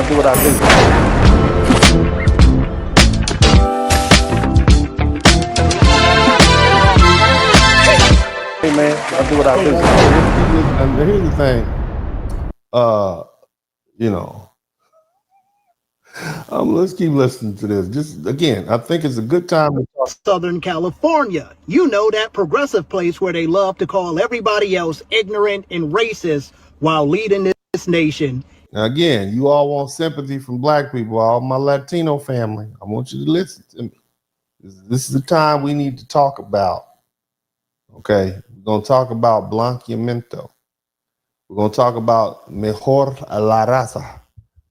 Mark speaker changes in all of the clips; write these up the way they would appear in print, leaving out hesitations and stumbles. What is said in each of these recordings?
Speaker 1: I do what I do. Hey man, I do what I do.
Speaker 2: And here's the thing, you know, let's keep listening to this. Just again, I think it's a good time to talk.
Speaker 3: Southern California, you know, that progressive place where they love to call everybody else ignorant and racist while leading this nation.
Speaker 2: Now, again, you all want sympathy from black people, all my Latino family. I want you to listen to me. This is the time we need to talk about. Okay, we're going to talk about blanqueamiento. We're going to talk about mejorar la raza,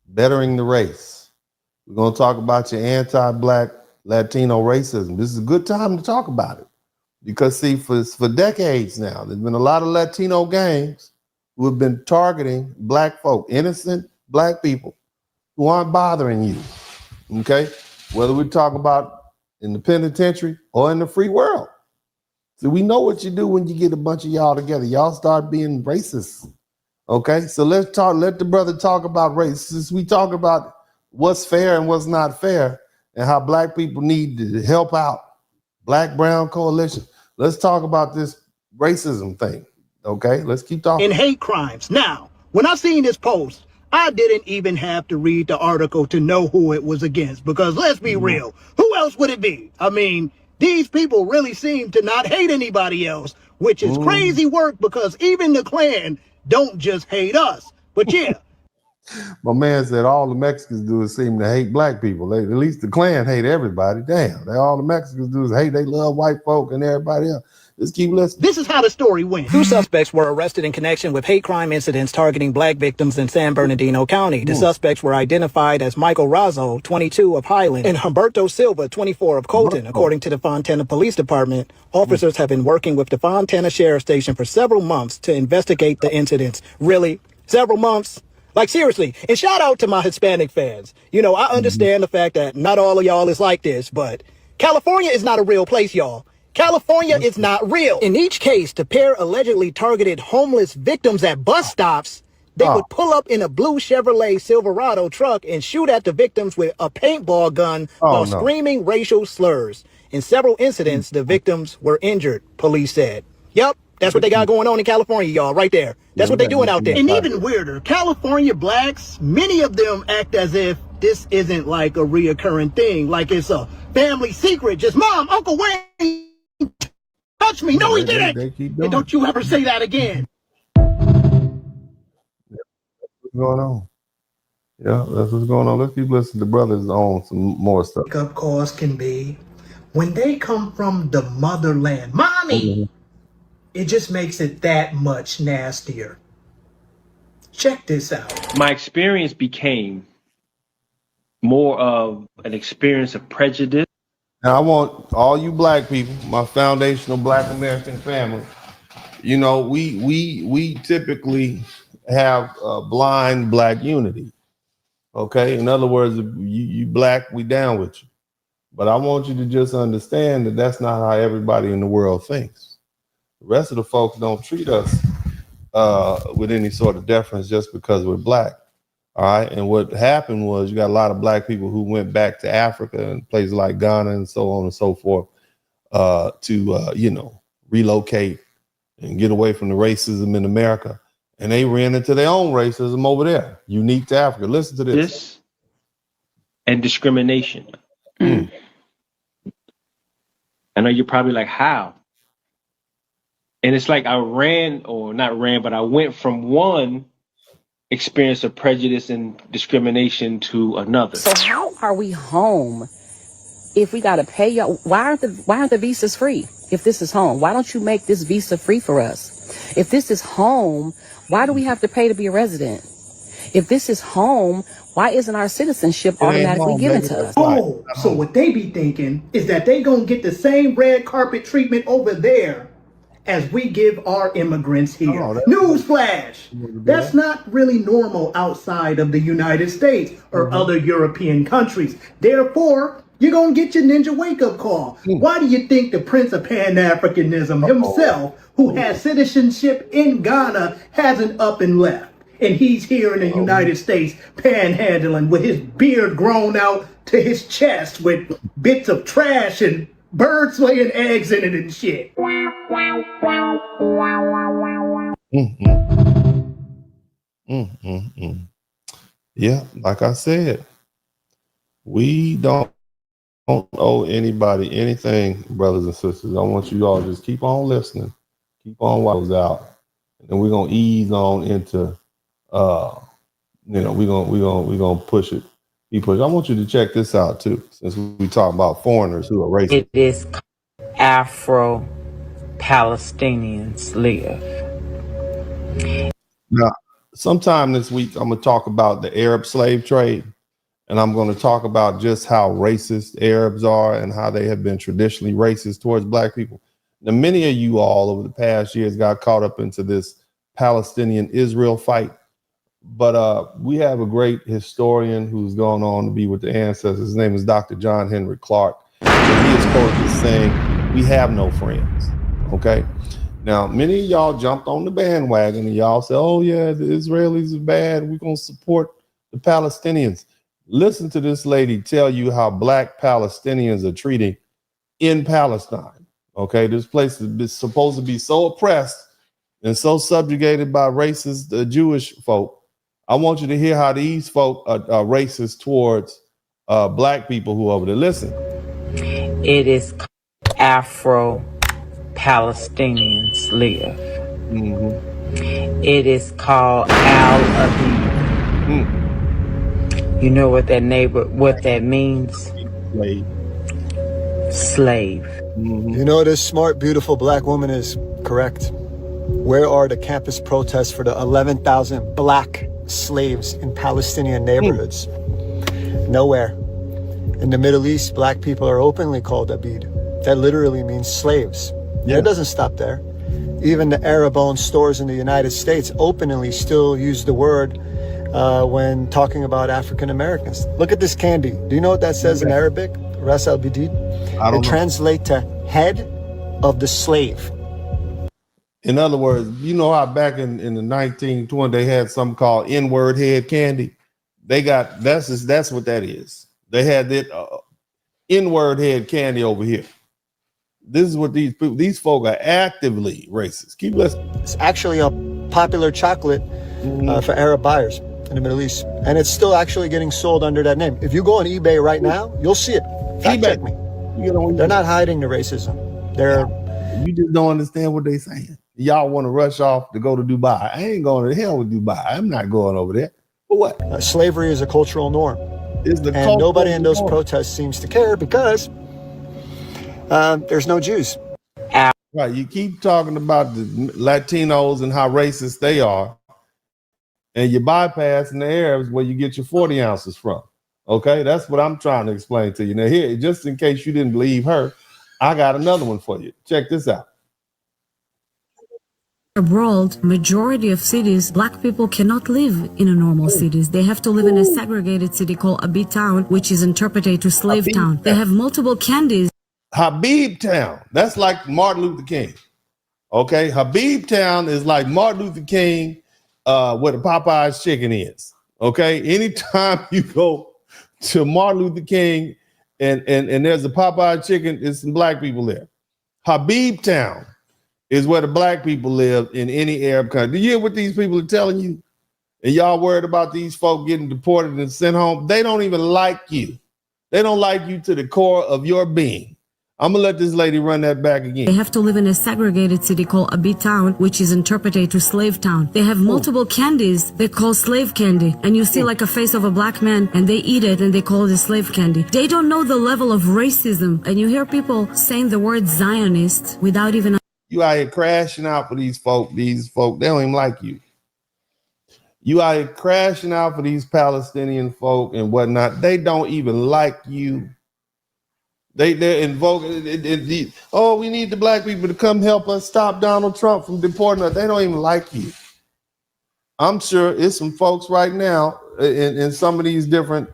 Speaker 2: bettering the race. We're going to talk about your anti-black Latino racism. This is a good time to talk about it because, see, for decades now, there's been a lot of Latino gangs who have been targeting black folk, innocent black people who aren't bothering you, okay? Whether we talk about in the penitentiary or in the free world. So we know what you do when you get a bunch of y'all together. Y'all start being racist, okay? So let the brother talk about race. Since we talk about what's fair and what's not fair and how black people need to help out, black-brown coalition, let's talk about this racism thing. Okay, let's keep talking.
Speaker 3: And hate crimes. Now, when I seen this post, I didn't even have to read the article to know who it was against, because let's be real, who else would it be? I mean, these people really seem to not hate anybody else, which is crazy work because even the Klan don't just hate us. But yeah.
Speaker 2: My man said all the Mexicans do is seem to hate black people. At least the Klan hate everybody. Damn, all the Mexicans do is hate. They love white folk and everybody else. Let's keep listening.
Speaker 3: This is how the story went. 2 suspects were arrested in connection with hate crime incidents targeting black victims in San Bernardino County. The suspects were identified as Michael Razzo, 22, of Highland, and Humberto Silva, 24, of Colton. According to the Fontana Police Department, officers have been working with the Fontana Sheriff Station for several months to investigate the incidents. Really? Several months? Like, seriously. And shout out to my Hispanic fans. You know, I understand the fact that not all of y'all is like this, but California is not a real place, y'all. California is not real. In each case, the pair allegedly targeted homeless victims at bus stops. They would pull up in a blue Chevrolet Silverado truck and shoot at the victims with a paintball gun while screaming racial slurs. In several incidents, the victims were injured, police said. Yep, that's what they got going on in California, y'all, right there. That's what they doing out there. And even weirder, California blacks, many of them act as if this isn't like a reoccurring thing, like it's a family secret. Just, Mom, Uncle Wayne touch me. No, he didn't. And don't you ever say that again.
Speaker 2: What's going on? Yeah, that's what's going on. Let's keep listening to brothers on some more stuff.
Speaker 3: Wake-up calls can be when they come from the motherland. Mommy! It just makes it that much nastier. Check this out.
Speaker 4: My experience became more of an experience of prejudice.
Speaker 2: Now, I want all you black people, my foundational black American family, you know, we typically have blind black unity. Okay. In other words, if you black, we down with you. But I want you to just understand that that's not how everybody in the world thinks. The rest of the folks don't treat us with any sort of deference just because we're black. All right. And what happened was you got a lot of black people who went back to Africa and places like Ghana and so on and so forth to, you know, relocate and get away from the racism in America. And they ran into their own racism over there, unique to Africa. Listen to this.
Speaker 4: And discrimination. I know you're probably like, how? And it's like I went from one experience of prejudice and discrimination to another.
Speaker 5: So how are we home if we got to pay y'all? Why aren't the visas free? If this is home, why don't you make this visa free for us? If this is home, why do we have to pay to be a resident? If this is home, why isn't our citizenship automatically given to us?
Speaker 3: Oh, so what they be thinking is that they gonna get the same red carpet treatment over there as we give our immigrants here. Newsflash! That's not really normal outside of the United States or other European countries. Therefore, you're going to get your ninja wake-up call. Why do you think the Prince of Pan-Africanism himself, who has citizenship in Ghana, hasn't up and left? and he's here in the United States panhandling with his beard grown out to his chest with bits of trash and birds laying eggs in it and shit.
Speaker 2: Yeah, like I said, we don't owe anybody anything, brothers and sisters. I want you all to just keep on listening, keep on watching out, and we're gonna ease on into, we're gonna push it. I want you to check this out too, since we talk about foreigners who are racist.
Speaker 1: It is Afro-Palestinians live.
Speaker 2: Now, sometime this week, I'm gonna talk about the Arab slave trade. And I'm going to talk about just how racist Arabs are and how they have been traditionally racist towards black people. Now, many of you all over the past years got caught up into this Palestinian-Israel fight. But we have a great historian who's gone on to be with the ancestors. His name is Dr. John Henry Clark. And he is quoted as saying, "We have no friends." Okay. Now, many of y'all jumped on the bandwagon and y'all said, "Oh, yeah, the Israelis are bad. We're going to support the Palestinians." Listen to this lady tell you how black Palestinians are treated in Palestine. Okay, this place is supposed to be so oppressed and so subjugated by racist Jewish folk. I want you to hear how these folk are racist towards black people who are over there. Listen.
Speaker 1: It is Afro-Palestinians live. It is called Al-Abid. You know what that means? Slave.
Speaker 6: You know, this smart, beautiful black woman is correct. Where are the campus protests for the 11,000 black slaves in Palestinian neighborhoods? Nowhere. In the Middle East, black people are openly called Abid. That literally means slaves. Yeah. It doesn't stop there. Even the Arab-owned stores in the United States openly still use the word when talking about African Americans. Look at this candy. Do you know what that says in Arabic? Raza al-Bidid. It translates to head of the slave.
Speaker 2: In other words, you know how back in the 1920s they had something called N-word head candy. They got that's what that is. They had that N-word head candy over here. This is what these folk are actively racist. Keep listening.
Speaker 6: It's actually a popular chocolate for Arab buyers in the Middle East, and it's still actually getting sold under that name. If you go on eBay right now, you'll see it. Fact check me. They're not hiding the racism.
Speaker 2: You just don't understand what they're saying. Y'all want to rush off to go to Dubai. I ain't going to hell with Dubai. I'm not going over there. For what?
Speaker 6: Slavery is a cultural norm. And nobody in those protests seems to care because there's no Jews.
Speaker 2: Right. You keep talking about the Latinos and how racist they are, and you're bypassing the Arabs where you get your 40 ounces from. Okay, that's what I'm trying to explain to you. Now here, just in case you didn't believe her, I got another one for you. Check this out.
Speaker 7: Abroad, majority of cities, black people cannot live in a normal cities. They have to live in a segregated city called Abid Town, which is interpreted to slave town. They have multiple candies.
Speaker 2: Habib Town, that's like Martin Luther King. Okay, Habib Town is like Martin Luther King where the Popeyes chicken is. Okay, anytime you go to Martin Luther King and there's a Popeye chicken, there's some black people there. Habib Town is where the black people live in any Arab country. Do you hear what these people are telling you? And y'all worried about these folk getting deported and sent home? They don't even like you. They don't like you to the core of your being. I'm gonna let this lady run that back again.
Speaker 7: They have to live in a segregated city called Abid Town, which is interpreted to slave town. They have multiple candies they call slave candy, and you see like a face of a black man and they eat it and they call it a slave candy. They don't know the level of racism, and you hear people saying the word Zionist without even.
Speaker 2: You out here crashing out for these folk. These folk, they don't even like you. You out here crashing out for these Palestinian folk and whatnot. They don't even like you. They're invoking, oh, we need the black people to come help us stop Donald Trump from deporting us. They don't even like you. I'm sure it's some folks right now in some of these different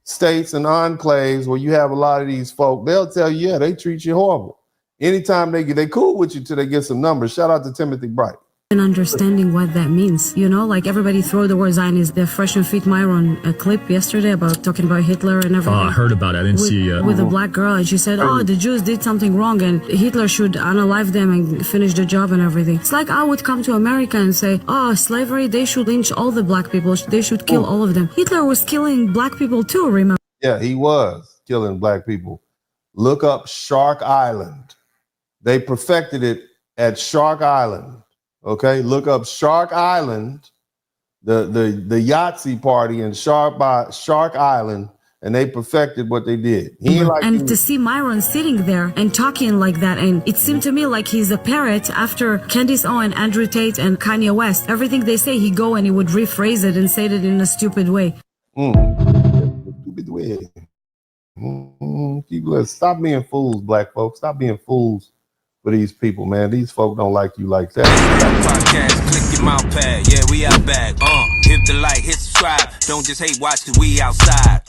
Speaker 2: states and enclaves where you have a lot of these folk. They'll tell you, yeah, they treat you horrible. Anytime they cool with you till they get some numbers. Shout out to Timothy Bright.
Speaker 7: understanding what that means. You know, like everybody throw the word Zionist. The Fresh and Fit Myron a clip yesterday about talking about Hitler and everything.
Speaker 8: Oh, I heard about it. I didn't see it.
Speaker 7: With a black girl, and she said, oh, the Jews did something wrong and Hitler should unalive them and finish the job and everything. It's like I would come to America and say, oh, slavery, they should lynch all the black people. They should kill all of them. Hitler was killing black people too, remember?
Speaker 2: Yeah, he was killing black people. Look up Shark Island. They perfected it at Shark Island. Okay, look up Shark Island, the Yahtzee party in Shark Island, and they perfected what they did.
Speaker 7: And to see Myron sitting there and talking like that, and it seemed to me like he's a parrot after Candace Owen, Andrew Tate, and Kanye West. Everything they say, he go and he would rephrase it and say it in a stupid way.
Speaker 2: Stupid way. Stop being fools, black folks. Stop being fools for these people, man. These folk don't like you like that.
Speaker 9: Podcast, click your mouse pad. Yeah, we out back. Hit the like, hit subscribe. Don't just hate watch, cause we outside.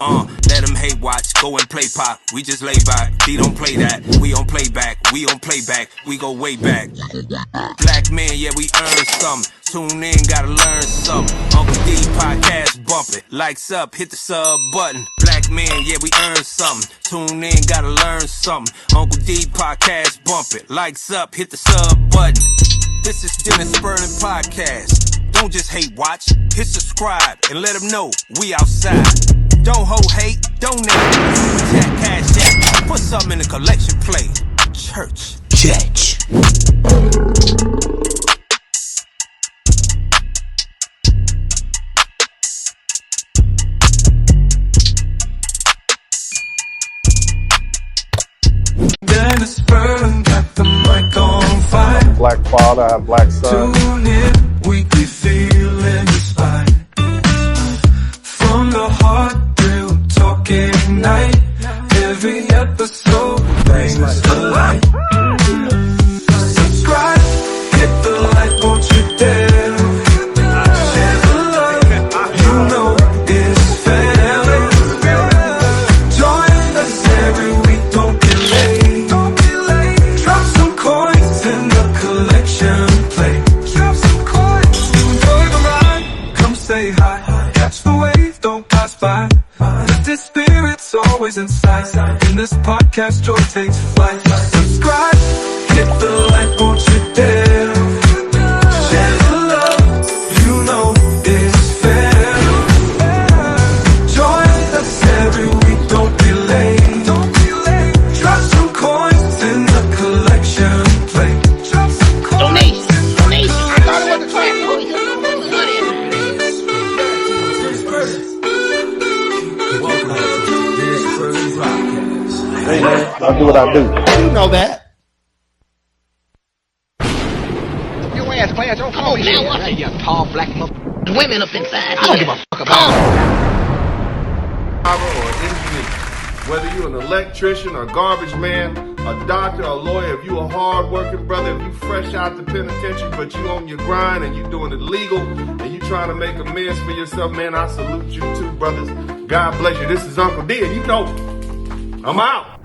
Speaker 9: Let them hate watch. Go and play pop. We just lay back. He don't play that. We on playback. We on playback. We go way back. Black men, yeah, we earn something. Tune in, gotta learn something. Uncle D podcast, bump it. Likes up, hit the sub button. Black men, yeah, we earn something. Tune in, gotta learn something. Uncle D podcast, bump it. Likes up, hit the sub button. This is Dennis Spurling podcast. Don't just hate watch, hit subscribe and let them know we outside. Don't hold hate, donate. Tap cash app, put something in the collection plate. Church. Dennis Spurling got the mic on fire.
Speaker 2: Black father, I have black son.
Speaker 9: Tune in, weekly feeling inspired. From the heart, real talking night. Every episode brings the light. Subscribe, hit the like, won't you dare. Share the love, you know it's family. Join us every week, don't be late. Drop some coins in the collection plate. Drop some coins, enjoy the ride. Come say hi, catch the wave, don't pass by. Lifted spirits always in sight. In this podcast, joy takes flight. Subscribe, hit the like, won't you dare. Share the love, you know it's fair. Join us every week, don't be late. Drop some coins in the collection plate. Drop some coins.
Speaker 10: Donation. I thought it was a trap.
Speaker 2: Hey man, I do what I do. You know that.
Speaker 10: Your ass class, don't come over here. Now what? You tall black motherfucker. Women up inside. I don't give a fuck about
Speaker 2: Or engineer. Whether you're an electrician, a garbage man, a doctor, a lawyer, if you a hard-working brother, if you fresh out the penitentiary, but you on your grind and you doing it legal and you trying to make amends for yourself, man, I salute you too, brothers. God bless you. This is Uncle D, and you know, I'm out.